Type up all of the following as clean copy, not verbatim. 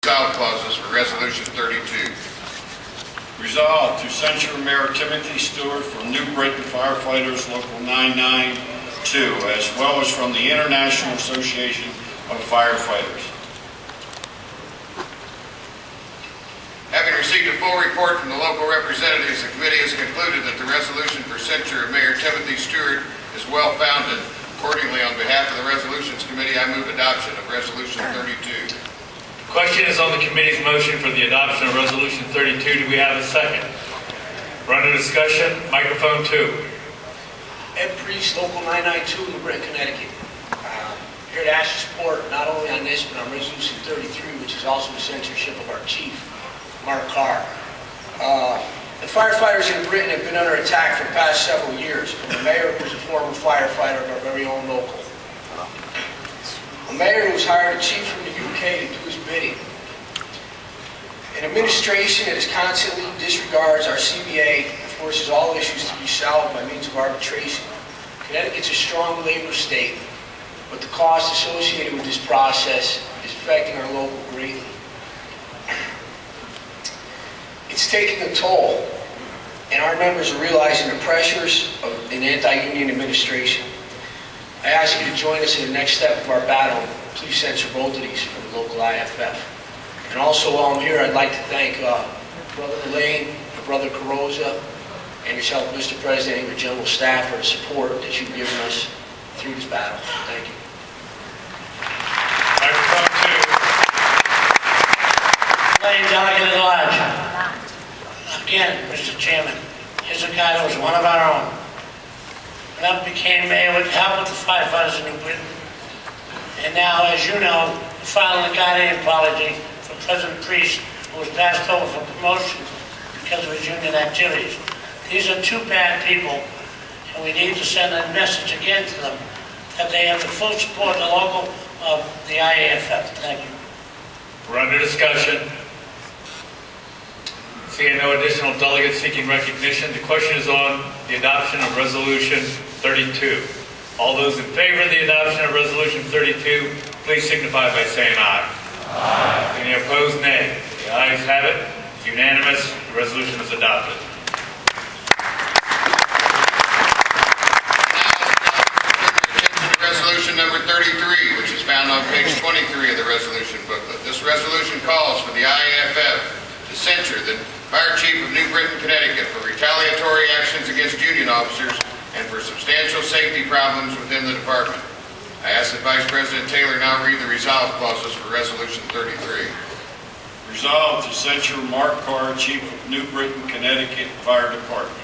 clauses for Resolution 32. Resolved to censure Mayor Timothy Stewart from New Britain Firefighters Local 992, as well as from the International Association of Firefighters. Having received a full report from the local representatives, the committee has concluded that the resolution for censure of Mayor Timothy Stewart is well-founded. Accordingly, on behalf of the Resolutions Committee, I move adoption of Resolution 32. The question is on the committee's motion for the adoption of Resolution 32. Do we have a second? We're under discussion. Microphone 2. Ed Priest, Local 992, New Britain, Connecticut. Here to ask your support not only on this, but on Resolution 33, which is also the censorship of our chief, Mark Carr. The firefighters in Britain have been under attack for the past several years from a mayor who was a former firefighter of our very own local. A mayor who was hired a chief from the UK to do his bidding. An administration that is constantly disregards our CBA and forces all issues to be solved by means of arbitration. Connecticut's a strong labor state, but the cost associated with this process is affecting our local greatly. It's taking a toll, and our members are realizing the pressures of an anti-union administration. I ask you to join us in the next step of our battle. Please censor both of these for the local IAFF. And also, while I'm here, I'd like to thank Brother Elaine, Brother Carroza, and yourself, Mr. President, and your general staff for the support that you've given us through this battle. Thank you. Microphone 2. Elaine, Delegate at Large. Again, Mr. Chairman, here's a guy that was one of our own. When I became mayor with help with the firefighters in New Britain. And now, as you know, filing a guardian apology for President Priest, who was passed over for promotion because of his union activities. These are two bad people, and we need to send a message again to them that they have the full support of the local of the IAFF. Thank you. We're under discussion. Seeing no additional delegates seeking recognition, the question is on the adoption of Resolution 32. All those in favor of the adoption of Resolution 32, please signify by saying aye. Aye. Any opposed, nay. The ayes have it. It's unanimous. The resolution is adopted. Resolution number 33, which is found on page 23 of the resolution booklet. This resolution calls for the IAFF to censure the Fire Chief of New Britain, Connecticut for retaliatory actions against union officers and for substantial safety problems within the department. I ask that Vice President Taylor now read the resolve clauses for Resolution 33. Resolved to censure Mark Carr, Chief of New Britain, Connecticut Fire Department.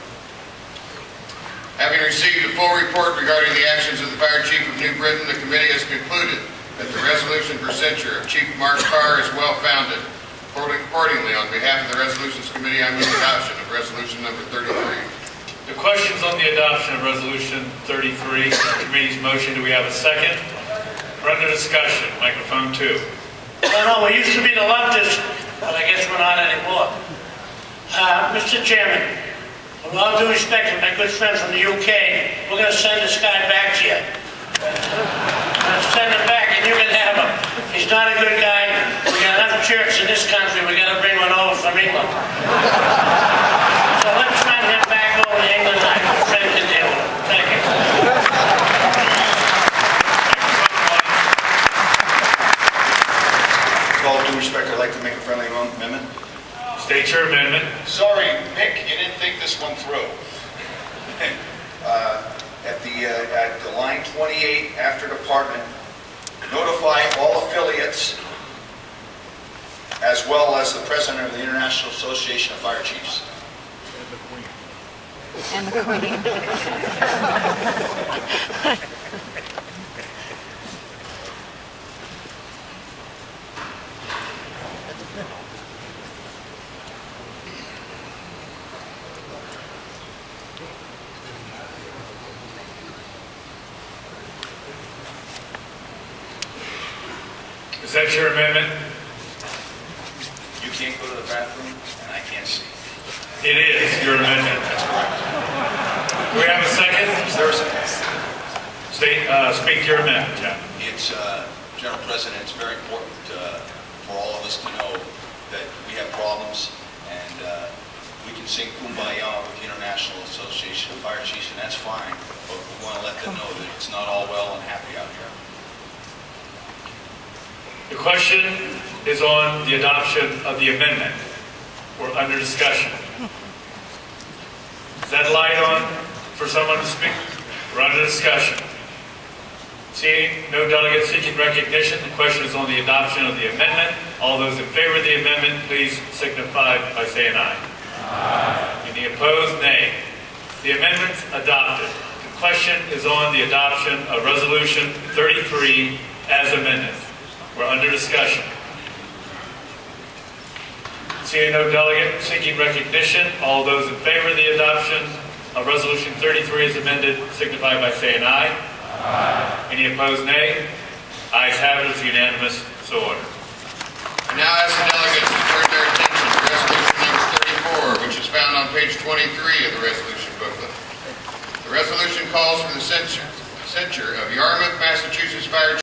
Having received a full report regarding the actions of the Fire Chief of New Britain, the committee has concluded that the resolution for censure of Chief Mark Carr is well-founded. Accordingly, on behalf of the Resolutions Committee, I move adoption of Resolution number 33. The questions on the adoption of Resolution 33, the committee's motion. Do we have a second? We're under discussion. Microphone 2. No, we used to be the leftists, but I guess we're not anymore. Mr. Chairman, with all due respect to my good friend from the UK, we're going to send this guy back to you. Send him back and you can have him. He's not a good guy. We got enough church in this country. We got to bring one over from England. So let's send him back over to England and my friend can deal with him. Thank you. With all due respect, I'd like to make a friendly amendment. State your amendment. Sorry, Nick, you didn't think this one through. At the line 28 after department, notify all affiliates as well as the president of the International Association of Fire Chiefs. And the Queen. Is that your amendment? You can't go to the bathroom, and I can't see. It is your amendment. That's correct. Do we have a second? Is there a second? Speak to your amendment, Jeff. It's, General President, it's very important for for all of us to know that we have problems, and we can sing Kumbaya with the International Association of Fire Chiefs, and that's fine, but we want to let them know that it's not all well and happy out here. The question is on the adoption of the amendment. We're under discussion. Is that light on for someone to speak? We're under discussion. Seeing no delegates seeking recognition, the question is on the adoption of the amendment. All those in favor of the amendment, please signify by saying aye. Aye. Any opposed, nay. The amendment's adopted. The question is on the adoption of Resolution 33 as amended. We're under discussion. Seeing no delegate seeking recognition, all those in favor of the adoption of Resolution 33 as amended, signify by saying aye. Aye. Any opposed, nay? Ayes have it. It's unanimous. So ordered. I now ask the delegates to turn their attention to resolution number 34, which is found on page 23 of the resolution booklet. The resolution calls for the censure of Yarmouth, Massachusetts Fire